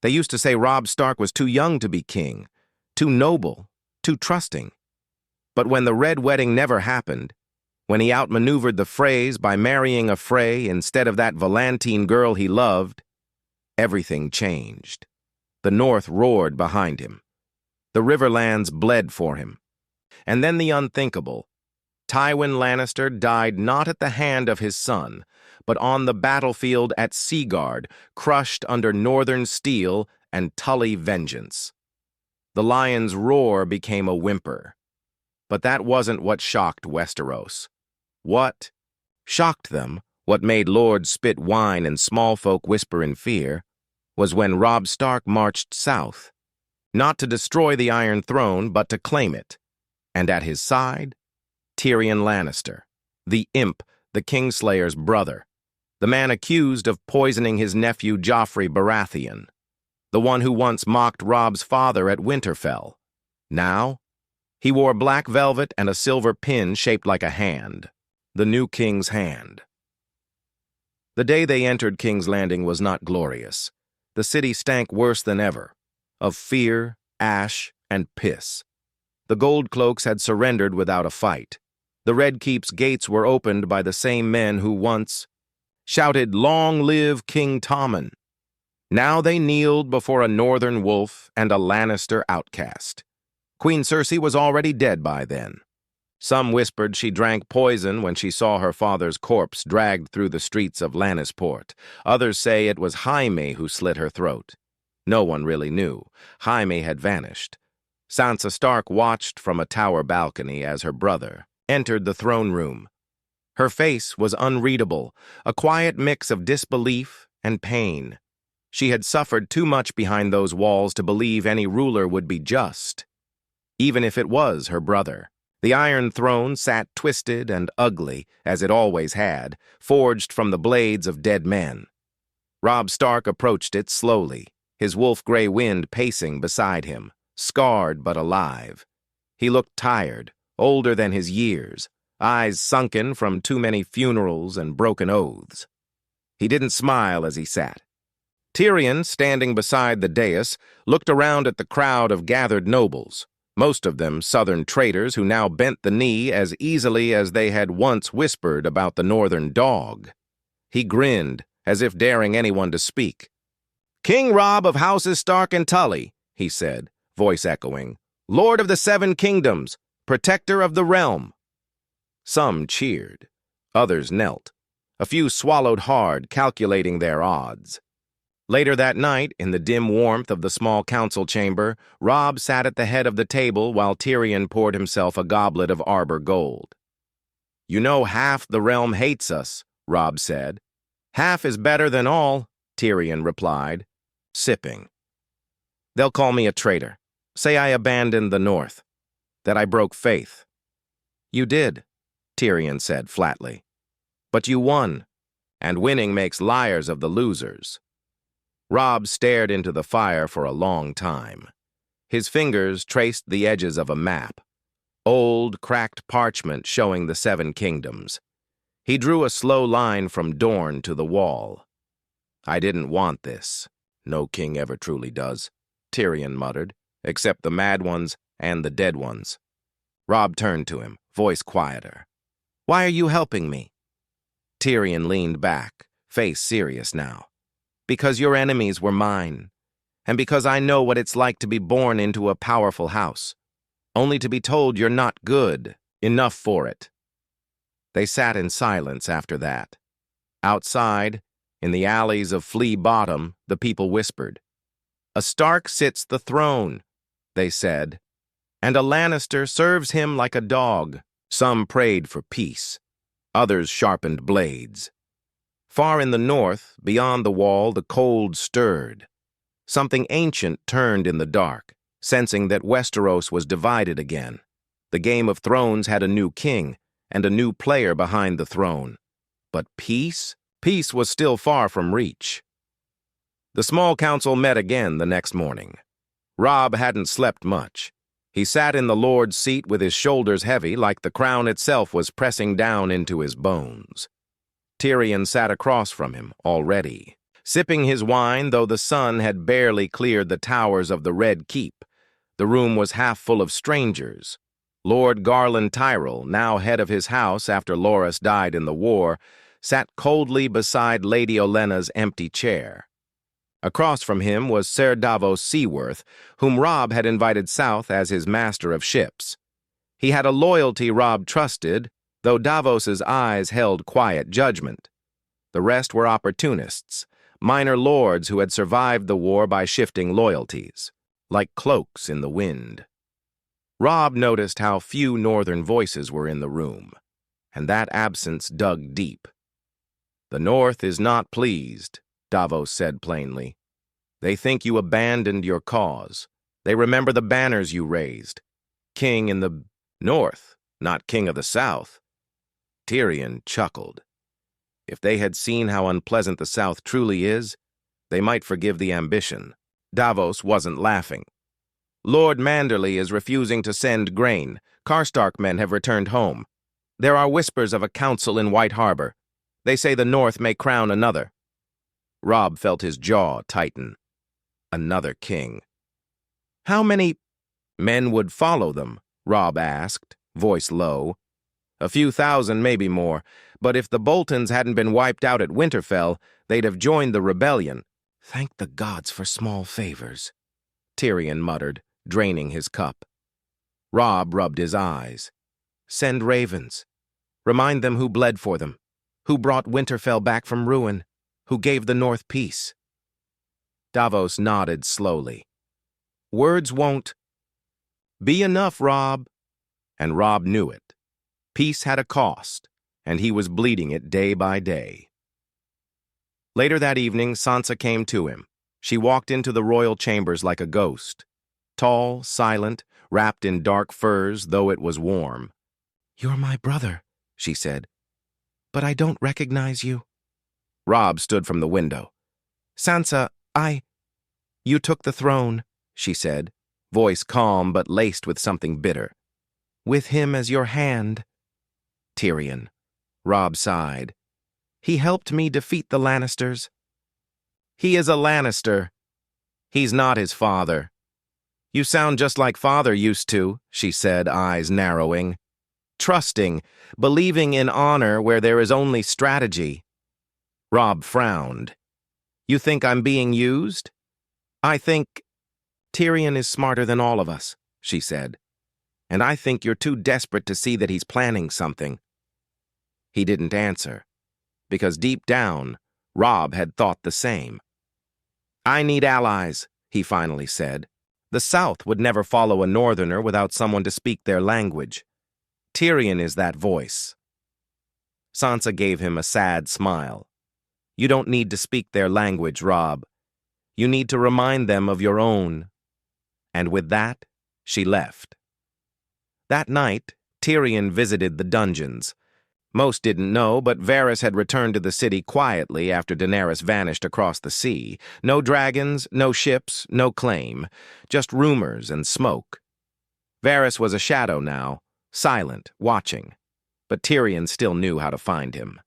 They used to say Robb Stark was too young to be king, too noble, too trusting. But when the Red Wedding never happened, when he outmaneuvered the Freys by marrying a Frey instead of that Volantine girl he loved, everything changed. The North roared behind him. The Riverlands bled for him. And then the unthinkable. Tywin Lannister died not at the hand of his son, but on the battlefield at Seaguard, crushed under northern steel and Tully vengeance. The lion's roar became a whimper. But that wasn't what shocked Westeros. What shocked them, what made lords spit wine and small folk whisper in fear, was when Robb Stark marched south, not to destroy the Iron Throne, but to claim it. And at his side, Tyrion Lannister, the imp, the Kingslayer's brother, the man accused of poisoning his nephew Joffrey Baratheon, the one who once mocked Robb's father at Winterfell. Now, he wore black velvet and a silver pin shaped like a hand, the new king's hand. The day they entered King's Landing was not glorious. The city stank worse than ever, of fear, ash, and piss. The Gold Cloaks had surrendered without a fight. The Red Keep's gates were opened by the same men who once shouted, "Long live King Tommen!" Now they kneeled before a northern wolf and a Lannister outcast. Queen Cersei was already dead by then. Some whispered she drank poison when she saw her father's corpse dragged through the streets of Lannisport. Others say it was Jaime who slit her throat. No one really knew. Jaime had vanished. Sansa Stark watched from a tower balcony as her brother entered the throne room. Her face was unreadable, a quiet mix of disbelief and pain. She had suffered too much behind those walls to believe any ruler would be just, even if it was her brother. The Iron Throne sat twisted and ugly, as it always had, forged from the blades of dead men. Robb Stark approached it slowly, his wolf-gray wind pacing beside him, scarred but alive. He looked tired, older than his years, eyes sunken from too many funerals and broken oaths. He didn't smile as he sat. Tyrion, standing beside the dais, looked around at the crowd of gathered nobles, most of them southern traitors who now bent the knee as easily as they had once whispered about the northern dog. He grinned, as if daring anyone to speak. "King Robb of Houses Stark and Tully," he said, voice echoing, "Lord of the Seven Kingdoms, protector of the realm." Some cheered. Others knelt. A few swallowed hard, calculating their odds. Later that night, in the dim warmth of the small council chamber, Robb sat at the head of the table while Tyrion poured himself a goblet of Arbor gold. "You know half the realm hates us," Robb said. "Half is better than all," Tyrion replied, sipping. "They'll call me a traitor, say I abandoned the North, that I broke faith." "You did," Tyrion said flatly. "But you won, and winning makes liars of the losers." Robb stared into the fire for a long time. His fingers traced the edges of a map, old, cracked parchment showing the Seven Kingdoms. He drew a slow line from Dorne to the wall. "I didn't want this. No king ever truly does," Tyrion muttered, "except the mad ones and the dead ones." Robb turned to him, voice quieter. "Why are you helping me?" Tyrion leaned back, face serious now. "Because your enemies were mine, and because I know what it's like to be born into a powerful house, only to be told you're not good enough for it." They sat in silence after that. Outside, in the alleys of Flea Bottom, the people whispered. "A Stark sits the throne," they said, "and a Lannister serves him like a dog." Some prayed for peace. Others sharpened blades. Far in the north, beyond the wall, the cold stirred. Something ancient turned in the dark, sensing that Westeros was divided again. The Game of Thrones had a new king and a new player behind the throne. But peace? Peace was still far from reach. The small council met again the next morning. Robb hadn't slept much. He sat in the Lord's seat with his shoulders heavy, like the crown itself was pressing down into his bones. Tyrion sat across from him, already. sipping his wine, though the sun had barely cleared the towers of the Red Keep. The room was half full of strangers. Lord Garland Tyrell, now head of his house after Loras died in the war, sat coldly beside Lady Olenna's empty chair. Across from him was Sir Davos Seaworth, whom Robb had invited south as his master of ships. He had a loyalty Robb trusted, though Davos's eyes held quiet judgment. The rest were opportunists, minor lords who had survived the war by shifting loyalties, like cloaks in the wind. Robb noticed how few northern voices were in the room, and that absence dug deep. "The North is not pleased," Davos said plainly. "They think you abandoned your cause. They remember the banners you raised. King in the North, not king of the South." Tyrion chuckled. If they had seen how unpleasant the South truly is, they might forgive the ambition. Davos wasn't laughing. "Lord Manderley is refusing to send grain. Karstark men have returned home. There are whispers of a council in White Harbor. They say the North may crown another." Robb felt his jaw tighten. Another king. "How many men would follow them?" Robb asked, voice low. "A few thousand, maybe more, but if the Boltons hadn't been wiped out at Winterfell, they'd have joined the rebellion." "Thank the gods for small favors," Tyrion muttered, draining his cup. Robb rubbed his eyes. "Send ravens. Remind them who bled for them, who brought Winterfell back from ruin, who gave the North peace." Davos nodded slowly. "Words won't be enough, Robb." And Robb knew it. Peace had a cost, and he was bleeding it day by day. Later that evening, Sansa came to him. She walked into the royal chambers like a ghost. Tall, silent, wrapped in dark furs, though it was warm. "You're my brother," she said, "but I don't recognize you." Robb stood from the window. "Sansa, You took the throne," she said, voice calm but laced with something bitter. "With him as your hand." "Tyrion," Robb sighed. "He helped me defeat the Lannisters." "He is a Lannister. He's not his father." "You sound just like father used to," she said, eyes narrowing. "Trusting, believing in honor where there is only strategy." Robb frowned. "You think I'm being used?" "I think Tyrion is smarter than all of us," she said. "And I think you're too desperate to see that he's planning something." He didn't answer, because deep down, Robb had thought the same. "I need allies," he finally said. "The South would never follow a Northerner without someone to speak their language. Tyrion is that voice." Sansa gave him a sad smile. "You don't need to speak their language, Robb. You need to remind them of your own." And with that, she left. That night, Tyrion visited the dungeons. Most didn't know, but Varys had returned to the city quietly after Daenerys vanished across the sea. No dragons, no ships, no claim. Just rumors and smoke. Varys was a shadow now, silent, watching. But Tyrion still knew how to find him.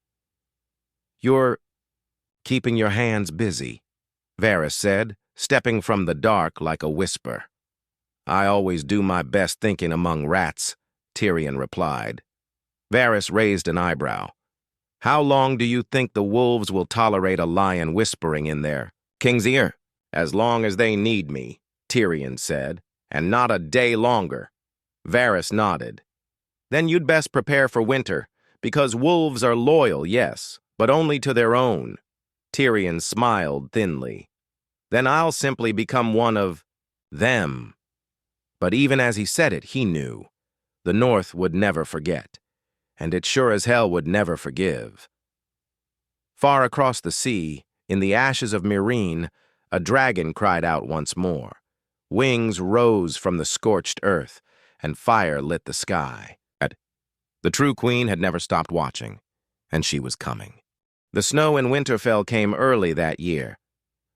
"You're keeping your hands busy," Varys said, stepping from the dark like a whisper. "I always do my best thinking among rats," Tyrion replied. Varys raised an eyebrow. "How long do you think the wolves will tolerate a lion whispering in their king's ear?" "As long as they need me," Tyrion said, "and not a day longer." Varys nodded. "Then you'd best prepare for winter, because wolves are loyal, yes, but only to their own." Tyrion smiled thinly. "Then I'll simply become one of them." But even as he said it, he knew. The North would never forget, and it sure as hell would never forgive. Far across the sea, in the ashes of Meereen, a dragon cried out once more. Wings rose from the scorched earth, and fire lit the sky. The true queen had never stopped watching, and she was coming. The snow in Winterfell came early that year.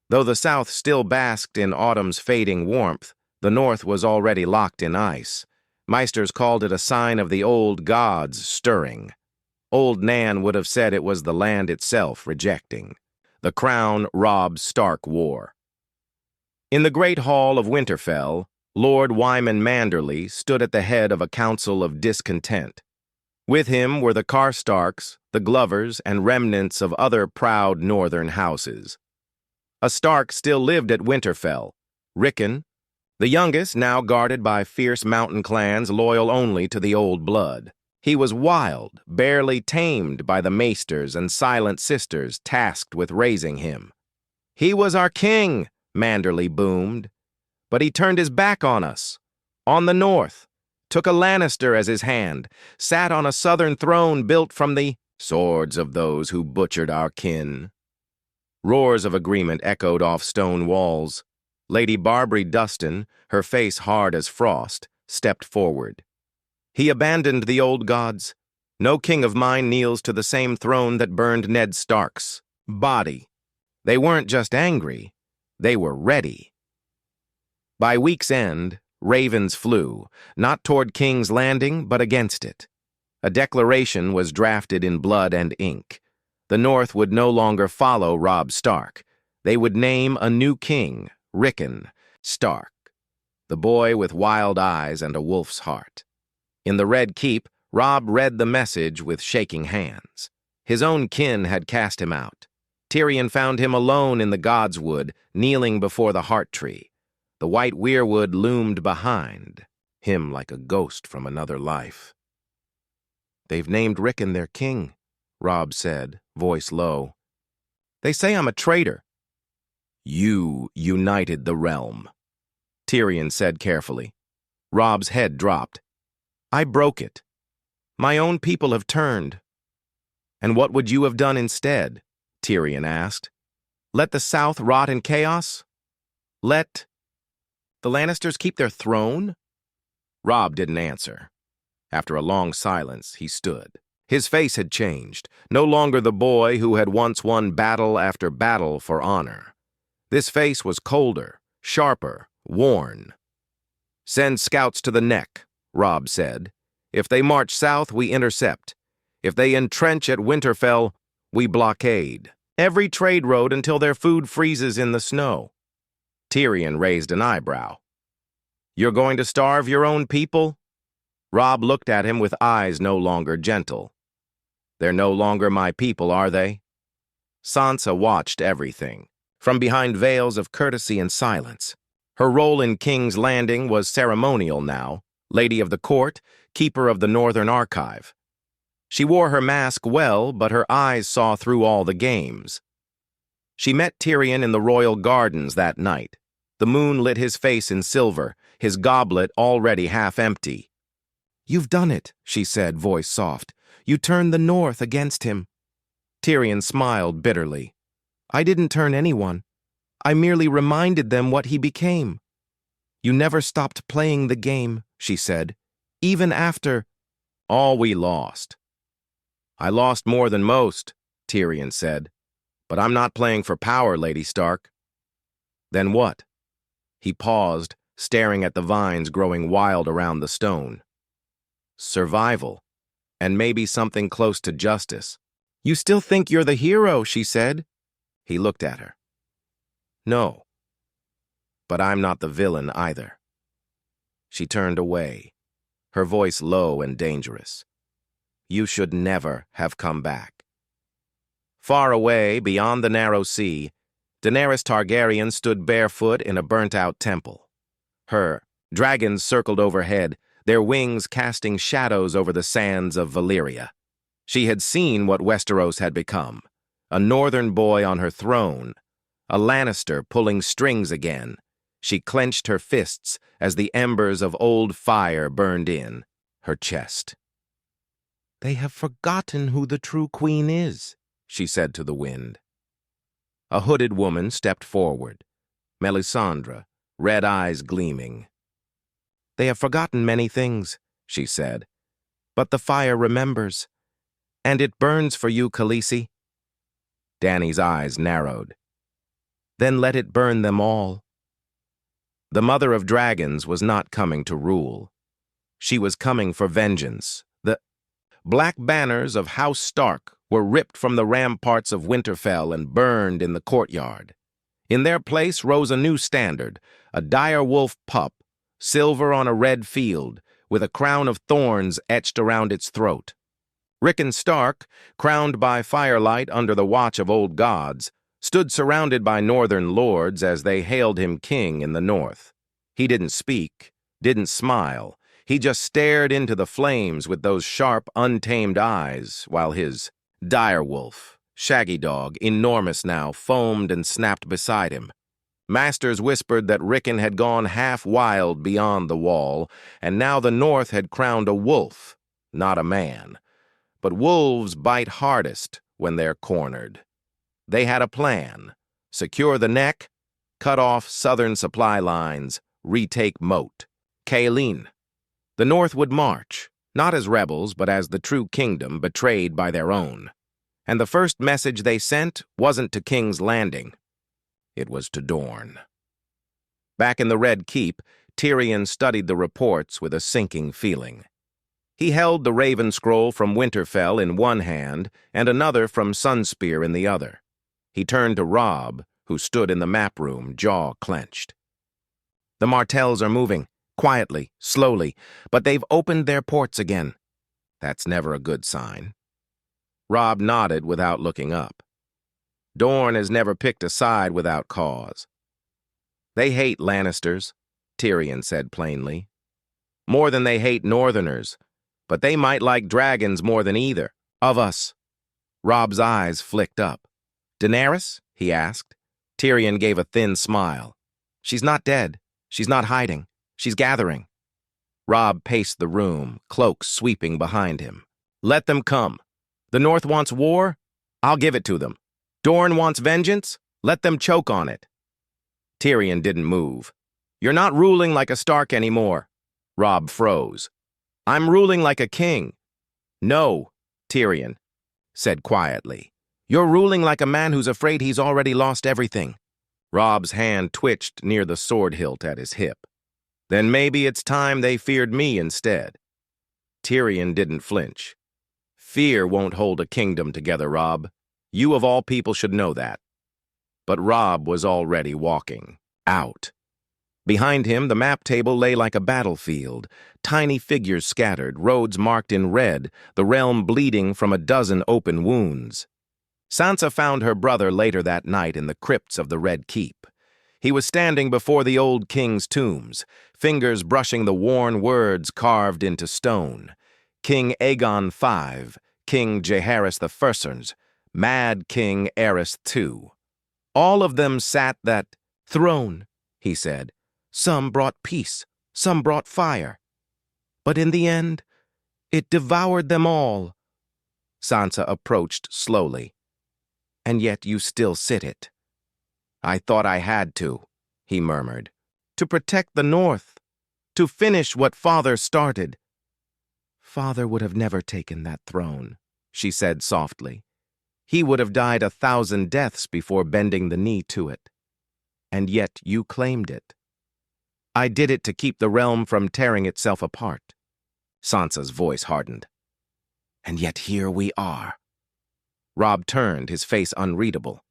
Though the South still basked in autumn's fading warmth, the North was already locked in ice. Meisters called it a sign of the old gods stirring. Old Nan would have said it was the land itself rejecting. the crown Robb Stark wore. In the great hall of Winterfell, Lord Wyman Manderly stood at the head of a council of discontent. With him were the Karstarks, the Glovers, and remnants of other proud northern houses. A Stark still lived at Winterfell, Rickon, the youngest, now guarded by fierce mountain clans loyal only to the old blood. He was wild, barely tamed by the maesters and silent sisters tasked with raising him. "He was our king," Manderly boomed. "But he turned his back on us, on the north, took a Lannister as his hand, sat on a southern throne built from the swords of those who butchered our kin." Roars of agreement echoed off stone walls. Lady Barbary Dustin, her face hard as frost, stepped forward. "He abandoned the old gods. No king of mine kneels to the same throne that burned Ned Stark's body." They weren't just angry, they were ready. By week's end, ravens flew, not toward King's Landing, but against it. A declaration was drafted in blood and ink. The North would no longer follow Robb Stark. They would name a new king, Rickon Stark, the boy with wild eyes and a wolf's heart. In the Red Keep, Robb read the message with shaking hands. His own kin had cast him out. Tyrion found him alone in the Godswood, kneeling before the heart tree. The white weirwood loomed behind, him like a ghost from another life. "They've named Rickon their king," Robb said, voice low. "They say I'm a traitor." "You united the realm," Tyrion said carefully. Robb's head dropped. "I broke it. My own people have turned." "And what would you have done instead?" Tyrion asked. "Let the South rot in chaos? Let the Lannisters keep their throne?" Robb didn't answer. After a long silence, he stood. His face had changed, no longer the boy who had once won battle after battle for honor. This face was colder, sharper, worn. "Send scouts to the neck," Robb said. "If they march south, we intercept. If they entrench at Winterfell, we blockade every trade road until their food freezes in the snow." Tyrion raised an eyebrow. "You're going to starve your own people?" Robb looked at him with eyes no longer gentle. "They're no longer my people, are they?" Sansa watched everything, from behind veils of courtesy and silence. Her role in King's Landing was ceremonial now, lady of the court, keeper of the Northern Archive. She wore her mask well, but her eyes saw through all the games. She met Tyrion in the royal gardens that night. The moon lit his face in silver, his goblet already half empty. "You've done it," she said, voice soft. "You turned the North against him." Tyrion smiled bitterly. "I didn't turn anyone. I merely reminded them what he became." "You never stopped playing the game," she said, "even after all we lost." "I lost more than most," Tyrion said. "But I'm not playing for power, Lady Stark." "Then what?" He paused, staring at the vines growing wild around the stone. "Survival, and maybe something close to justice." "You still think you're the hero," she said. He looked at her. "No, but I'm not the villain either." She turned away, her voice low and dangerous. "You should never have come back." Far away, beyond the narrow sea, Daenerys Targaryen stood barefoot in a burnt-out temple. Her dragons circled overhead, their wings casting shadows over the sands of Valyria. She had seen what Westeros had become, a northern boy on her throne, a Lannister pulling strings again. She clenched her fists as the embers of old fire burned in her chest. "They have forgotten who the true queen is," she said to the wind. A hooded woman stepped forward, Melisandre, red eyes gleaming. "They have forgotten many things," she said, "but the fire remembers, and it burns for you, Khaleesi." Dany's eyes narrowed. "Then let it burn them all." The Mother of Dragons was not coming to rule. She was coming for vengeance. The black banners of House Stark were ripped from the ramparts of Winterfell and burned in the courtyard. In their place rose a new standard, a direwolf pup, silver on a red field, with a crown of thorns etched around its throat. Rickon Stark, crowned by firelight under the watch of old gods, stood surrounded by northern lords as they hailed him king in the north. He didn't speak, didn't smile. He just stared into the flames with those sharp, untamed eyes, while his direwolf, shaggy dog, enormous now, foamed and snapped beside him. Masters whispered that Rickon had gone half wild beyond the wall, and now the north had crowned a wolf, not a man. But wolves bite hardest when they're cornered. They had a plan: secure the neck, cut off southern supply lines, retake Moat. Kaelin. The North would march, not as rebels, but as the true kingdom betrayed by their own. And the first message they sent wasn't to King's Landing. It was to Dorne. Back in the Red Keep, Tyrion studied the reports with a sinking feeling. He held the Raven Scroll from Winterfell in one hand and another from Sunspear in the other. He turned to Robb, who stood in the map room, jaw clenched. The Martells are moving, quietly, slowly, but they've opened their ports again. That's never a good sign. Robb nodded without looking up. Dorne has never picked a side without cause. They hate Lannisters, Tyrion said plainly. More than they hate Northerners, but they might like dragons more than either of us. Robb's eyes flicked up. Daenerys? He asked. Tyrion gave a thin smile. She's not dead. She's not hiding. She's gathering. Robb paced the room, cloak sweeping behind him. Let them come. The North wants war? I'll give it to them. Dorne wants vengeance? Let them choke on it. Tyrion didn't move. You're not ruling like a Stark anymore. Robb froze. I'm ruling like a king. No, Tyrion said quietly. You're ruling like a man who's afraid he's already lost everything. Robb's hand twitched near the sword hilt at his hip. Then maybe it's time they feared me instead. Tyrion didn't flinch. Fear won't hold a kingdom together, Robb. You of all people should know that. But Robb was already walking out. Behind him, the map table lay like a battlefield, tiny figures scattered, roads marked in red, the realm bleeding from a dozen open wounds. Sansa found her brother later that night in the crypts of the Red Keep. He was standing before the old king's tombs, fingers brushing the worn words carved into stone. King Aegon V, King Jaehaerys I, Mad King Aerys II. All of them sat that throne, he said. Some brought peace, some brought fire. But in the end, it devoured them all. Sansa approached slowly. And yet you still sit it. I thought I had to, he murmured. To protect the North. To finish what Father started. Father would have never taken that throne, she said softly. He would have died 1,000 deaths before bending the knee to it. And yet you claimed it. I did it to keep the realm from tearing itself apart. Sansa's voice hardened. And yet here we are. Robb turned, his face unreadable.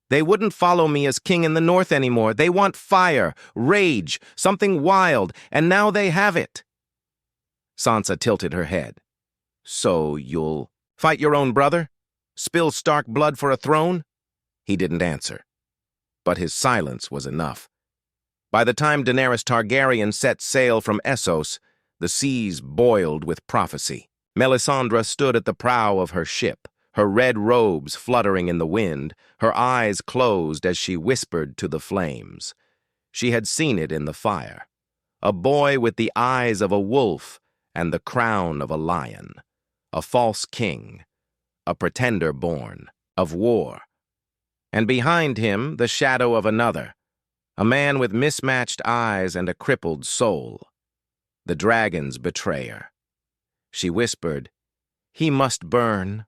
They wouldn't follow me as king in the North anymore. They want fire, rage, something wild, and now they have it. Sansa tilted her head. So you'll fight your own brother? Spill Stark blood for a throne? He didn't answer. But his silence was enough. By the time Daenerys Targaryen set sail from Essos, the seas boiled with prophecy. Melisandre stood at the prow of her ship, her red robes fluttering in the wind, her eyes closed as she whispered to the flames. She had seen it in the fire. A boy with the eyes of a wolf and the crown of a lion. A false king. A pretender born of war. And behind him, the shadow of another. A man with mismatched eyes and a crippled soul. The dragon's betrayer. She whispered, He must burn.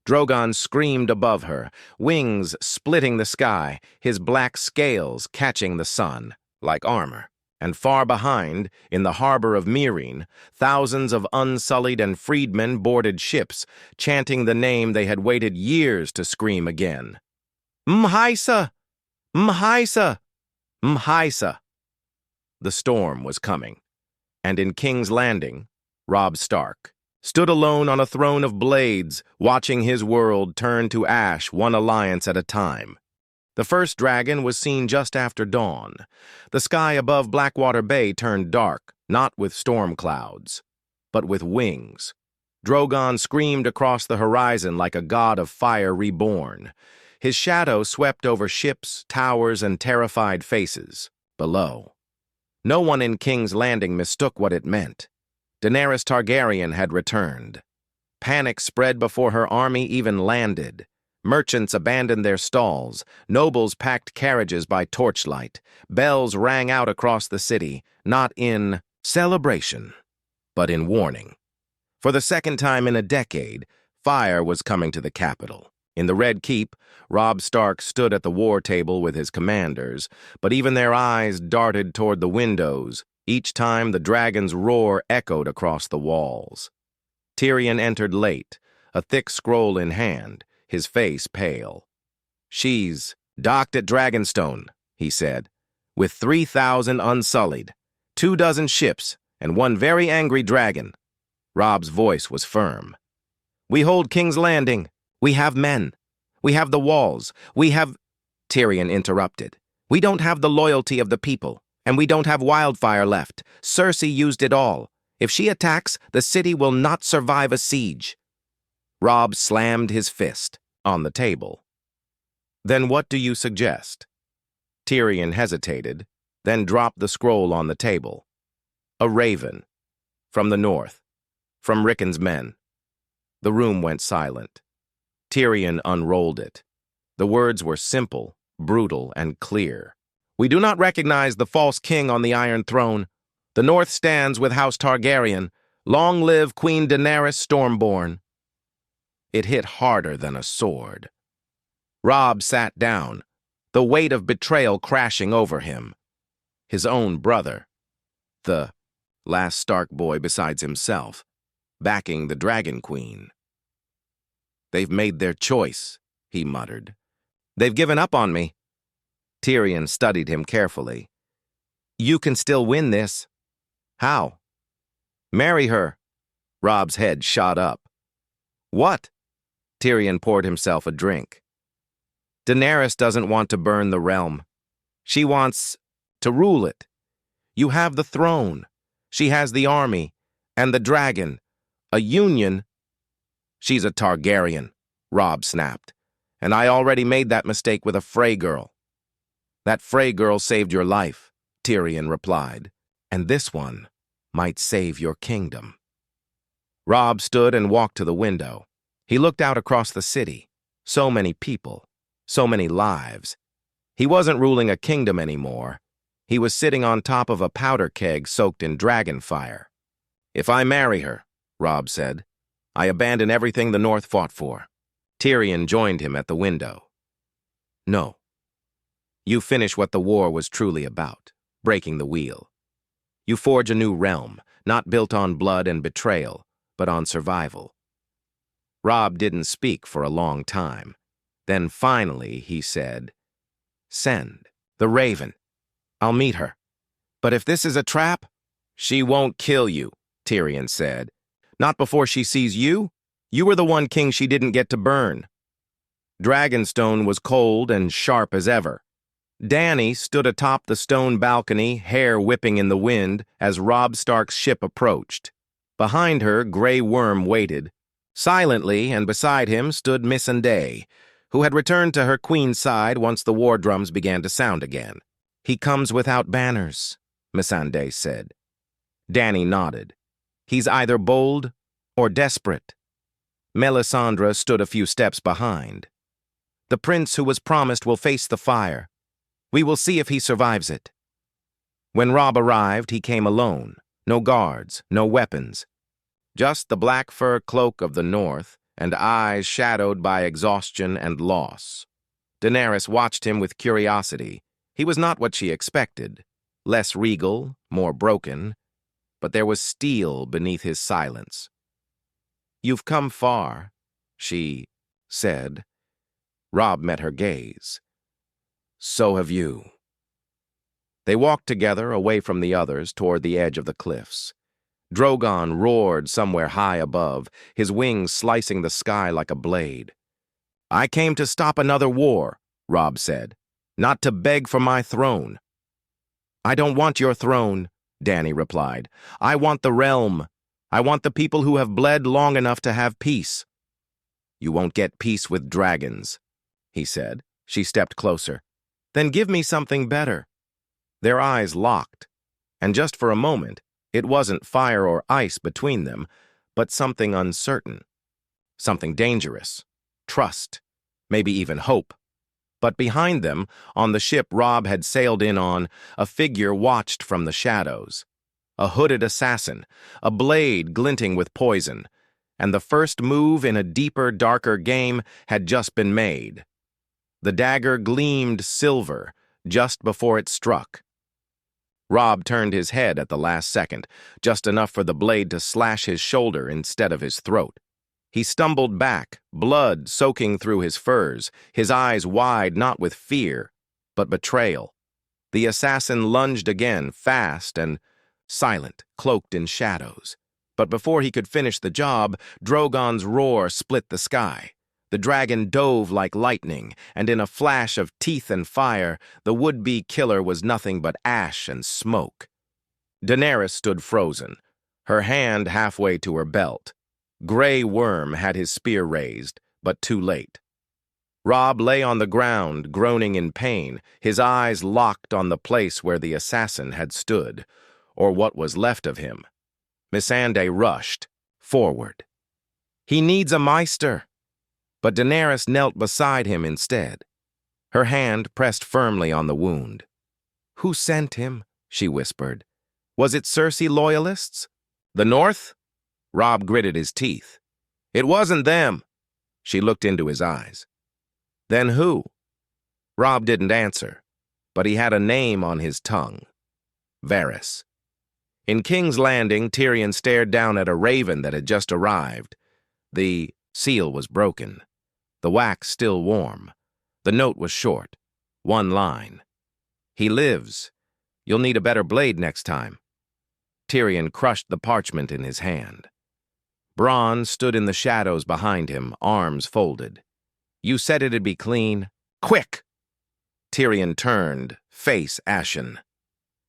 Drogon screamed above her, wings splitting the sky, his black scales catching the sun like armor. And far behind, in the harbor of Meereen, thousands of unsullied and freedmen boarded ships, chanting the name they had waited years to scream again. Mhaisa! Mhaisa! Mhaisa! The storm was coming, and in King's Landing, Robb Stark stood alone on a throne of blades, watching his world turn to ash one alliance at a time. The first dragon was seen just after dawn. The sky above Blackwater Bay turned dark, not with storm clouds, but with wings. Drogon screamed across the horizon like a god of fire reborn. His shadow swept over ships, towers, and terrified faces below. No one in King's Landing mistook what it meant. Daenerys Targaryen had returned. Panic spread before her army even landed. Merchants abandoned their stalls. Nobles packed carriages by torchlight. Bells rang out across the city, not in celebration, but in warning. For the second time in a decade, fire was coming to the capital. In the Red Keep, Robb Stark stood at the war table with his commanders, but even their eyes darted toward the windows. Each time the dragon's roar echoed across the walls. Tyrion entered late, a thick scroll in hand, his face pale. "She's docked at Dragonstone," he said, "with 3,000 unsullied, 24 ships, and one very angry dragon." Robb's voice was firm. "We hold King's Landing. We have men. We have the walls. We have—" Tyrion interrupted. "We don't have the loyalty of the people, and we don't have wildfire left. Cersei used it all. If she attacks, the city will not survive a siege." Robb slammed his fist on the table. "Then what do you suggest?" Tyrion hesitated, then dropped the scroll on the table. "A raven. From the north. From Rickon's men." The room went silent. Tyrion unrolled it. The words were simple, brutal, and clear. "We do not recognize the false king on the Iron Throne. The North stands with House Targaryen. Long live Queen Daenerys Stormborn." It hit harder than a sword. Robb sat down, the weight of betrayal crashing over him. His own brother, the last Stark boy besides himself, backing the Dragon Queen. "They've made their choice," he muttered. "They've given up on me." Tyrion studied him carefully. "You can still win this." "How?" "Marry her." Robb's head shot up. "What?" Tyrion poured himself a drink. "Daenerys doesn't want to burn the realm. She wants to rule it. You have the throne. She has the army and the dragon. A union—" "She's a Targaryen," Robb snapped. "And I already made that mistake with a Frey girl." "That Frey girl saved your life," Tyrion replied. "And this one might save your kingdom." Robb stood and walked to the window. He looked out across the city. So many people, so many lives. He wasn't ruling a kingdom anymore. He was sitting on top of a powder keg soaked in dragon fire. "If I marry her," Robb said, "I abandon everything the North fought for." Tyrion joined him at the window. "No. You finish what the war was truly about, breaking the wheel. You forge a new realm, not built on blood and betrayal, but on survival." Robb didn't speak for a long time. Then finally he said, "Send the raven. I'll meet her. But if this is a trap—" "She won't kill you," Tyrion said. "Not before she sees you. You were the one king she didn't get to burn." Dragonstone was cold and sharp as ever. Dany stood atop the stone balcony, hair whipping in the wind, as Robb Stark's ship approached. Behind her, Grey Worm waited. Silently, and beside him stood Missandei, who had returned to her queen's side once the war drums began to sound again. "He comes without banners," Missandei said. Dany nodded. "He's either bold or desperate." Melisandre stood a few steps behind. "The prince who was promised will face the fire. We will see if he survives it." When Robb arrived, he came alone. No guards, no weapons. Just the black fur cloak of the North and eyes shadowed by exhaustion and loss. Daenerys watched him with curiosity. He was not what she expected. less regal, more broken, but there was steel beneath his silence. "You've come far," she said. Robb met her gaze. "So have you." They walked together away from the others toward the edge of the cliffs. Drogon roared somewhere high above, his wings slicing the sky like a blade. "I came to stop another war," Robb said, "not to beg for my throne." "I don't want your throne," Dany replied. "I want the realm. I want the people who have bled long enough to have peace." "You won't get peace with dragons," he said. She stepped closer. "Then give me something better." Their eyes locked, and just for a moment, it wasn't fire or ice between them, but something uncertain, something dangerous, trust, maybe even hope. But behind them, on the ship Robb had sailed in on, a figure watched from the shadows. A hooded assassin, a blade glinting with poison, and the first move in a deeper, darker game had just been made. The dagger gleamed silver just before it struck. Robb turned his head at the last second, just enough for the blade to slash his shoulder instead of his throat. He stumbled back, blood soaking through his furs, his eyes wide not with fear, but betrayal. The assassin lunged again, fast and silent, cloaked in shadows. But before he could finish the job, Drogon's roar split the sky. The dragon dove like lightning, and in a flash of teeth and fire, the would-be killer was nothing but ash and smoke. Daenerys stood frozen, her hand halfway to her belt. Grey Worm had his spear raised, but too late. Robb lay on the ground, groaning in pain, his eyes locked on the place where the assassin had stood, or what was left of him. Missandei rushed forward. "He needs a maester." But Daenerys knelt beside him instead. Her hand pressed firmly on the wound. "Who sent him?" she whispered. "Was it Cersei loyalists? The North?" Robb gritted his teeth. "It wasn't them." She looked into his eyes. "Then who?" Robb didn't answer, but he had a name on his tongue. Varys. In King's Landing, Tyrion stared down at a raven that had just arrived. The seal was broken. The wax still warm. The note was short. One line. "He lives. You'll need a better blade next time." Tyrion crushed the parchment in his hand. Bronn stood in the shadows behind him, arms folded. "You said it'd be clean. Quick!" Tyrion turned, face ashen.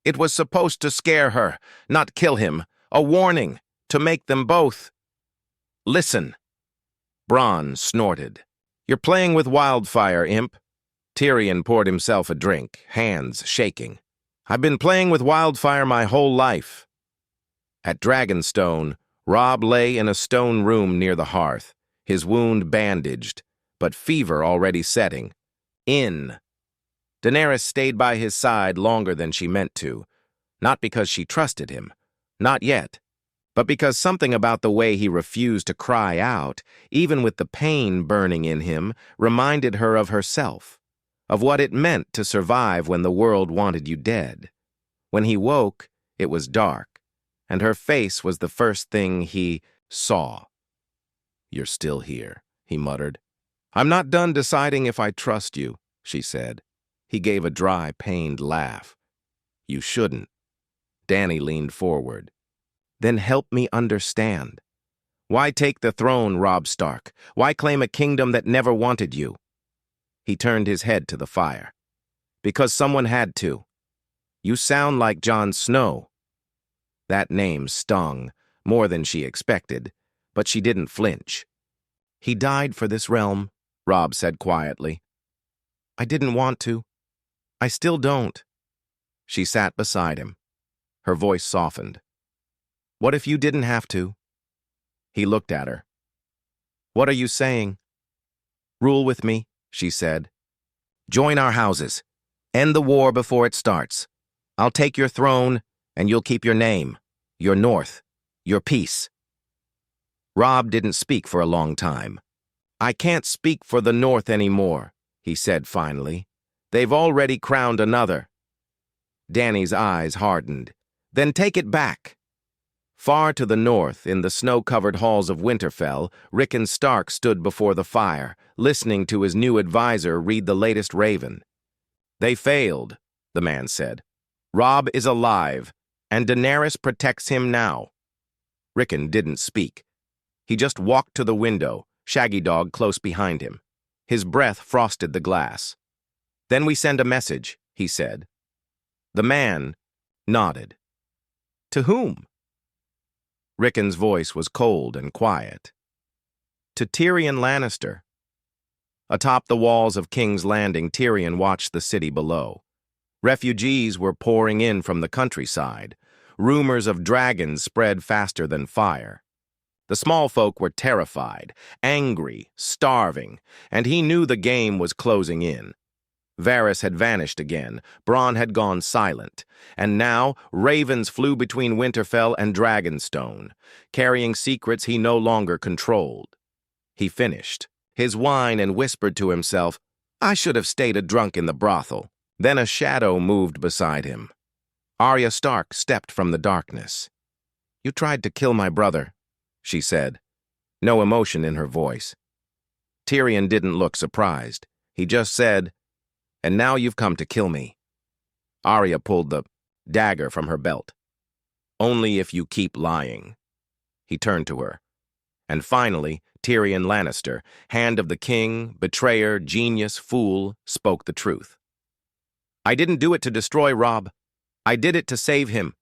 "It was supposed to scare her, not kill him. A warning, to make them both." "Listen." Bronn snorted. "You're playing with wildfire, imp." Tyrion poured himself a drink, hands shaking. "I've been playing with wildfire my whole life." At Dragonstone, Robb lay in a stone room near the hearth, his wound bandaged, but fever already setting. Daenerys stayed by his side longer than she meant to, not because she trusted him, not yet, but because something about the way he refused to cry out, even with the pain burning in him, reminded her of herself, of what it meant to survive when the world wanted you dead. When he woke, it was dark, and her face was the first thing he saw. "You're still here," he muttered. "I'm not done deciding if I trust you," she said. He gave a dry, pained laugh. "You shouldn't." Dany leaned forward. "Then help me understand. Why take the throne, Robb Stark? Why claim a kingdom that never wanted you?" He turned his head to the fire. "Because someone had to. You sound like Jon Snow." That name stung, more than she expected, but she didn't flinch. "He died for this realm," Robb said quietly. "I didn't want to. I still don't." She sat beside him. Her voice softened. "What if you didn't have to?" He looked at her. "What are you saying?" "Rule with me," she said. "Join our houses. End the war before it starts. I'll take your throne, and you'll keep your name, your North, your peace." Robb didn't speak for a long time. "I can't speak for the North anymore," he said finally. "They've already crowned another." Dany's eyes hardened. Then take it back. Far to the north, in the snow-covered halls of Winterfell, Rickon Stark stood before the fire, listening to his new advisor read the latest Raven. "They failed," the man said. "Robb is alive, and Daenerys protects him now." Rickon didn't speak. He just walked to the window, Shaggy Dog close behind him. His breath frosted the glass. "Then we send a message," he said. The man nodded. "To whom?" Rickon's voice was cold and quiet. "To Tyrion Lannister." Atop the walls of King's Landing, Tyrion watched the city below. Refugees were pouring in from the countryside. Rumors of dragons spread faster than fire. The small folk were terrified, angry, starving, and he knew the game was closing in. Varys had vanished again, Bronn had gone silent, and now ravens flew between Winterfell and Dragonstone, carrying secrets he no longer controlled. He finished his wine and whispered to himself, "I should have stayed a drunk in the brothel." Then a shadow moved beside him. Arya Stark stepped from the darkness. "You tried to kill my brother," she said, no emotion in her voice. Tyrion didn't look surprised. He just said, "And now you've come to kill me." Arya pulled the dagger from her belt. "Only if you keep lying." He turned to her. And finally, Tyrion Lannister, Hand of the King, betrayer, genius, fool, spoke the truth. "I didn't do it to destroy Robb. I did it to save him."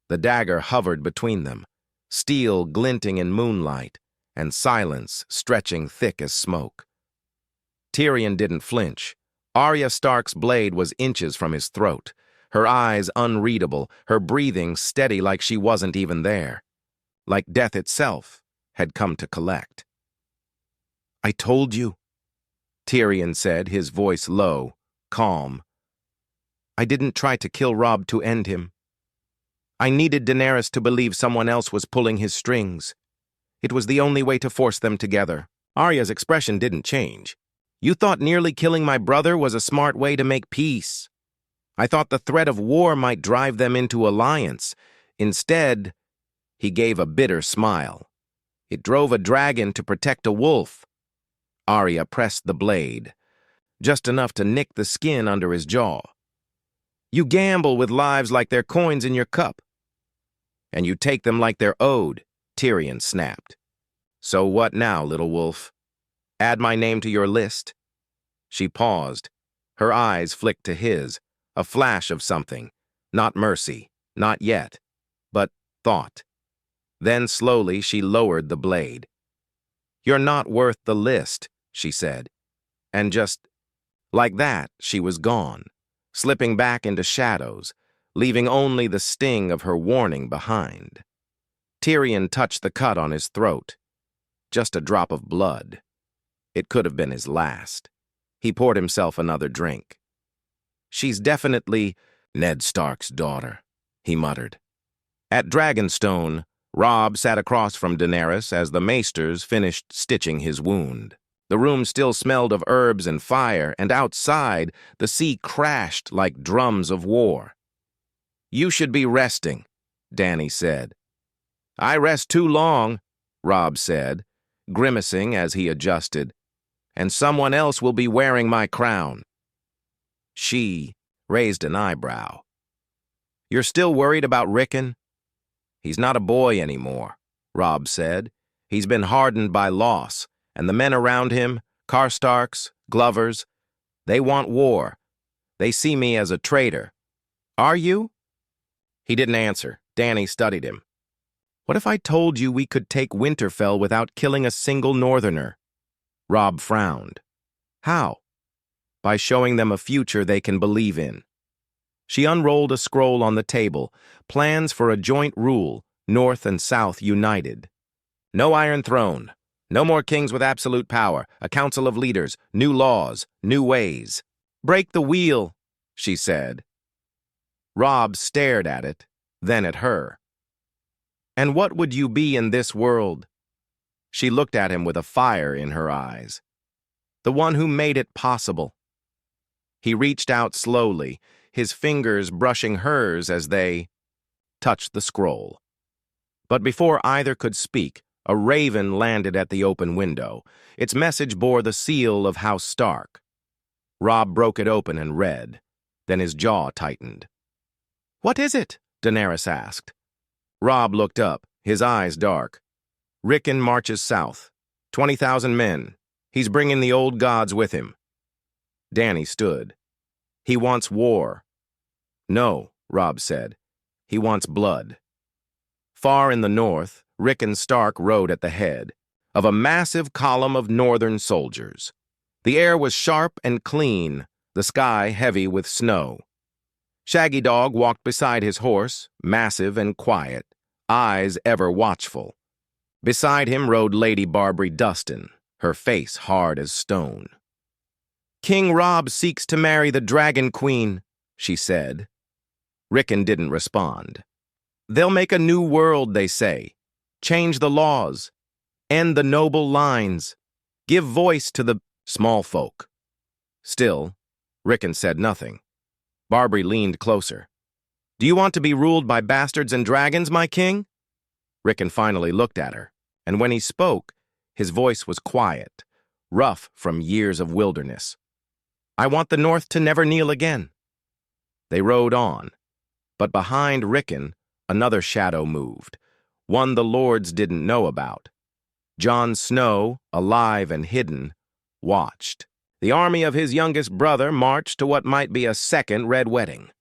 The dagger hovered between them, steel glinting in moonlight, and silence stretching thick as smoke. Tyrion didn't flinch. Arya Stark's blade was inches from his throat, her eyes unreadable, her breathing steady like she wasn't even there, like death itself had come to collect. "I told you," Tyrion said, his voice low, calm. "I didn't try to kill Robb to end him. I needed Daenerys to believe someone else was pulling his strings. It was the only way to force them together." Arya's expression didn't change. "You thought nearly killing my brother was a smart way to make peace. I thought the threat of war might drive them into alliance. Instead," he gave a bitter smile, "it drove a dragon to protect a wolf." Arya pressed the blade, just enough to nick the skin under his jaw. "You gamble with lives like they're coins in your cup." "And you take them like they're owed," Tyrion snapped. "So what now, little wolf? Add my name to your list?" She paused. Her eyes flicked to his, a flash of something. Not mercy, not yet, but thought. Then slowly she lowered the blade. "You're not worth the list," she said. And just like that, she was gone, slipping back into shadows, leaving only the sting of her warning behind. Tyrion touched the cut on his throat. Just a drop of blood. It could have been his last. He poured himself another drink. "She's definitely Ned Stark's daughter," he muttered. At Dragonstone, Robb sat across from Daenerys as the maesters finished stitching his wound. The room still smelled of herbs and fire, and outside, the sea crashed like drums of war. "You should be resting," Dany said. "I rest too long," Robb said, grimacing as he adjusted. "And someone else will be wearing my crown." She raised an eyebrow. "You're still worried about Rickon?" "He's not a boy anymore," Robb said. "He's been hardened by loss, and the men around him, Karstarks, Glovers, they want war. They see me as a traitor." "Are you?" He didn't answer. Dany studied him. "What if I told you we could take Winterfell without killing a single northerner?" Robb frowned. "How?" "By showing them a future they can believe in." She unrolled a scroll on the table, plans for a joint rule, North and South united. "No Iron Throne, no more kings with absolute power, a council of leaders, new laws, new ways." "Break the wheel," she said. Robb stared at it, then at her. "And what would you be in this world?" She looked at him with a fire in her eyes. "The one who made it possible." He reached out slowly, his fingers brushing hers as they touched the scroll. But before either could speak, a raven landed at the open window. Its message bore the seal of House Stark. Robb broke it open and read. Then his jaw tightened. "What is it?" Daenerys asked. Robb looked up, his eyes dark. "Rickon marches south. 20,000 men. He's bringing the old gods with him." Dany stood. "He wants war." "No," Robb said. "He wants blood." Far in the north, Rickon Stark rode at the head of a massive column of northern soldiers. The air was sharp and clean, the sky heavy with snow. Shaggy Dog walked beside his horse, massive and quiet, eyes ever watchful. Beside him rode Lady Barbary Dustin, her face hard as stone. "King Robb seeks to marry the Dragon Queen," she said. Rickon didn't respond. "They'll make a new world, they say. Change the laws. End the noble lines. Give voice to the small folk." Still, Rickon said nothing. Barbary leaned closer. "Do you want to be ruled by bastards and dragons, my king?" Rickon finally looked at her, and when he spoke, his voice was quiet, rough from years of wilderness. "I want the North to never kneel again." They rode on, but behind Rickon, another shadow moved, one the lords didn't know about. Jon Snow, alive and hidden, watched. The army of his youngest brother marched to what might be a second Red Wedding.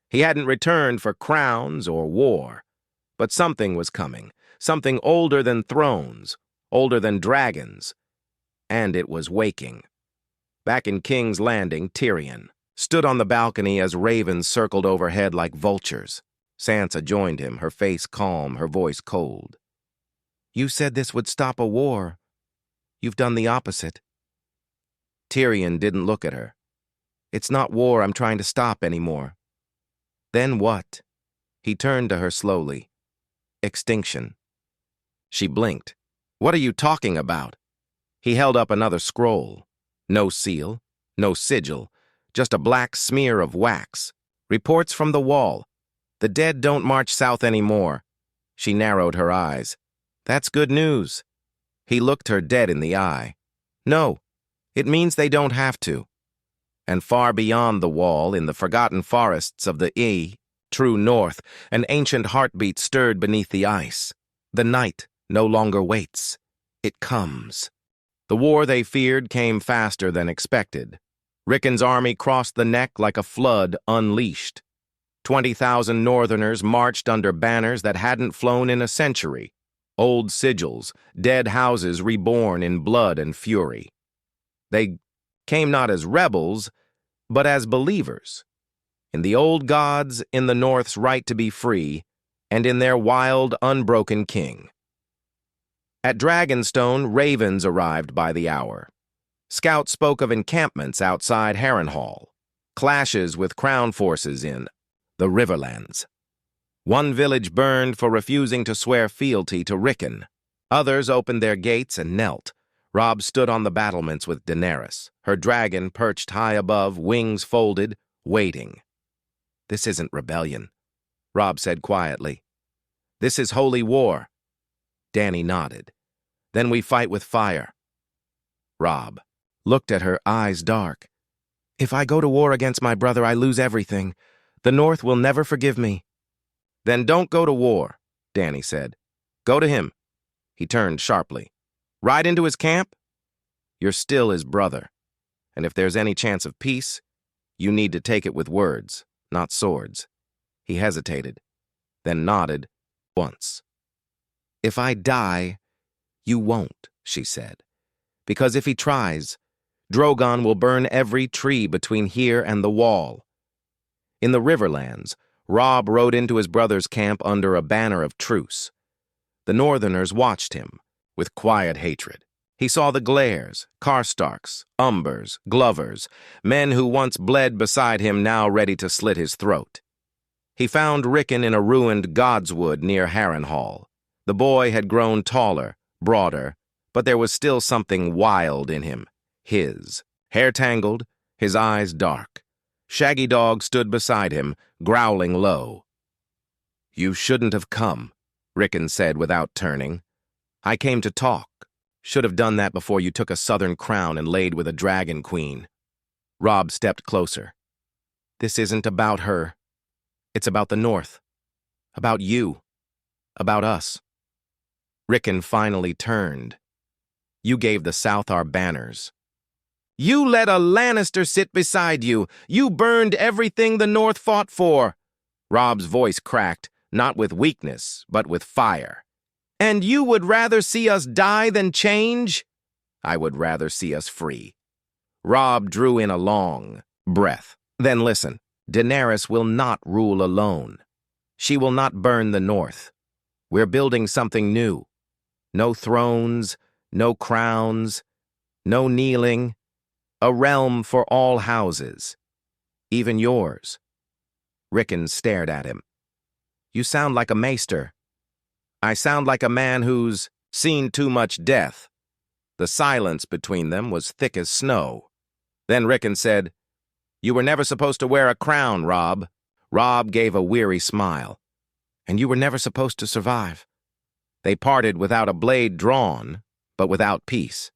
He hadn't returned for crowns or war, but something was coming, something older than thrones, older than dragons, and it was waking. Back in King's Landing, Tyrion stood on the balcony as ravens circled overhead like vultures. Sansa joined him, her face calm, her voice cold. "You said this would stop a war. You've done the opposite." Tyrion didn't look at her. "It's not war I'm trying to stop anymore." "Then what?" He turned to her slowly. "Extinction." She blinked. "What are you talking about?" He held up another scroll. No seal, no sigil, just a black smear of wax. "Reports from the wall. The dead don't march south anymore." She narrowed her eyes. "That's good news." He looked her dead in the eye. "No, it means they don't have to." And far beyond the wall, in the forgotten forests of the true north, an ancient heartbeat stirred beneath the ice. The night no longer waits. It comes. The war they feared came faster than expected. Rickon's army crossed the neck like a flood unleashed. 20,000 Northerners marched under banners that hadn't flown in a century. Old sigils, dead houses reborn in blood and fury. They came not as rebels, but as believers. In the old gods, in the North's right to be free, and in their wild, unbroken king. At Dragonstone, ravens arrived by the hour. Scouts spoke of encampments outside Harrenhal, clashes with crown forces in the Riverlands. One village burned for refusing to swear fealty to Rickon. Others opened their gates and knelt. Robb stood on the battlements with Daenerys, her dragon perched high above, wings folded, waiting. "This isn't rebellion," Robb said quietly. "This is holy war." Dany nodded. "Then we fight with fire." Robb looked at her, eyes dark. "If I go to war against my brother, I lose everything. The North will never forgive me." "Then don't go to war," Dany said. "Go to him." He turned sharply. "Ride into his camp?" "You're still his brother. And if there's any chance of peace, you need to take it with words, not swords." He hesitated, then nodded once. "If I die, you won't," she said. "Because if he tries, Drogon will burn every tree between here and the wall." In the Riverlands, Robb rode into his brother's camp under a banner of truce. The Northerners watched him, with quiet hatred. He saw the Glares, Karstarks, Umbers, Glovers, men who once bled beside him now ready to slit his throat. He found Rickon in a ruined godswood near Harrenhal. The boy had grown taller, broader, but there was still something wild in him, his. Hair tangled, his eyes dark. Shaggy Dog stood beside him, growling low. "You shouldn't have come," Rickon said without turning. "I came to talk. Should have done that before you took a southern crown and laid with a dragon queen." Robb stepped closer. "This isn't about her. It's about the North. About you. About us." Rickon finally turned. "You gave the South our banners. You let a Lannister sit beside you. You burned everything the North fought for." Robb's voice cracked, not with weakness, but with fire. "And you would rather see us die than change?" "I would rather see us free." Robb drew in a long breath. "Then listen, Daenerys will not rule alone. She will not burn the North. We're building something new. No thrones, no crowns, no kneeling. A realm for all houses. Even yours." Rickon stared at him. "You sound like a maester." "I sound like a man who's seen too much death." The silence between them was thick as snow. Then Rickon said, "You were never supposed to wear a crown, Robb." Robb gave a weary smile. "And you were never supposed to survive." They parted without a blade drawn, but without peace.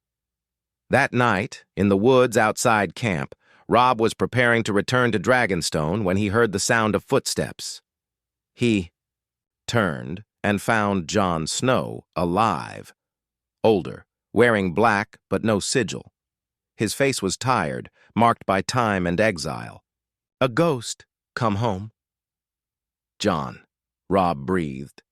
That night, in the woods outside camp, Robb was preparing to return to Dragonstone when he heard the sound of footsteps. He turned and found Jon Snow alive, older, wearing black but no sigil. His face was tired, marked by time and exile. "A ghost come home." "Jon," Robb breathed.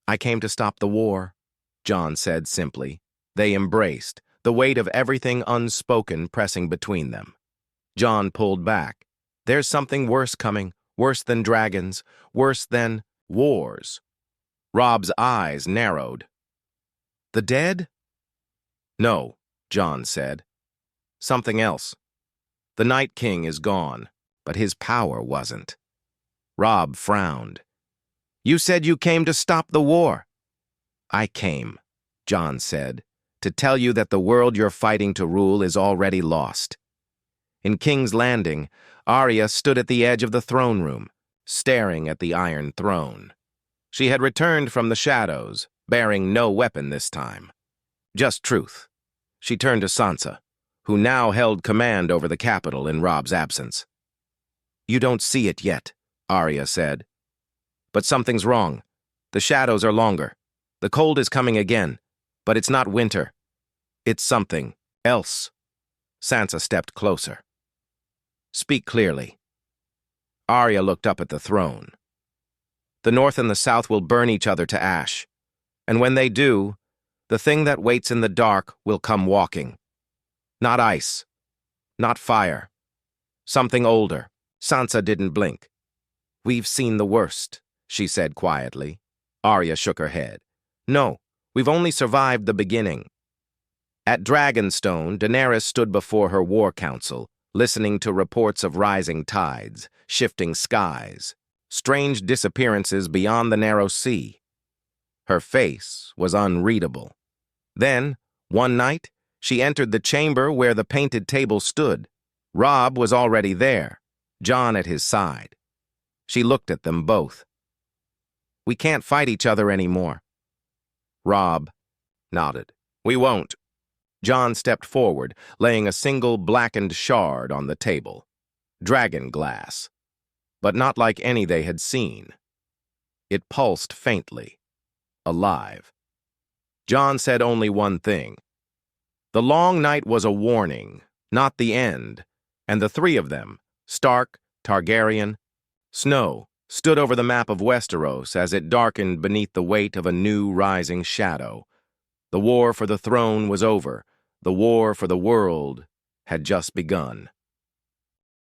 "I came to stop the war," Jon said simply. They embraced, the weight of everything unspoken pressing between them. Jon pulled back. "There's something worse coming, worse than dragons, worse than wars." Robb's eyes narrowed. "The dead?" "No," Jon said. "Something else. The Night King is gone, but his power wasn't." Robb frowned. "You said you came to stop the war." "I came," Jon said, "to tell you that the world you're fighting to rule is already lost." In King's Landing, Arya stood at the edge of the throne room, staring at the Iron Throne. She had returned from the shadows, bearing no weapon this time. Just truth. She turned to Sansa, who now held command over the capital in Robb's absence. "You don't see it yet," Arya said. "But something's wrong. The shadows are longer. The cold is coming again. But it's not winter. It's something else." Sansa stepped closer. "Speak clearly." Arya looked up at the throne. "The North and the South will burn each other to ash. And when they do, the thing that waits in the dark will come walking. Not ice. Not fire. Something older." Sansa didn't blink. "We've seen the worst," she said quietly. Arya shook her head. "No. We've only survived the beginning." At Dragonstone, Daenerys stood before her war council, listening to reports of rising tides, shifting skies, strange disappearances beyond the narrow sea. Her face was unreadable. Then, one night, she entered the chamber where the painted table stood. Robb was already there, Jon at his side. She looked at them both. "We can't fight each other anymore." Robb nodded. "We won't." Jon stepped forward, laying a single blackened shard on the table. Dragon glass. But not like any they had seen. It pulsed faintly. Alive. Jon said only one thing. The long night was a warning, not the end, and the three of them, Stark, Targaryen, Snow, stood over the map of Westeros as it darkened beneath the weight of a new rising shadow. The war for the throne was over. The war for the world had just begun.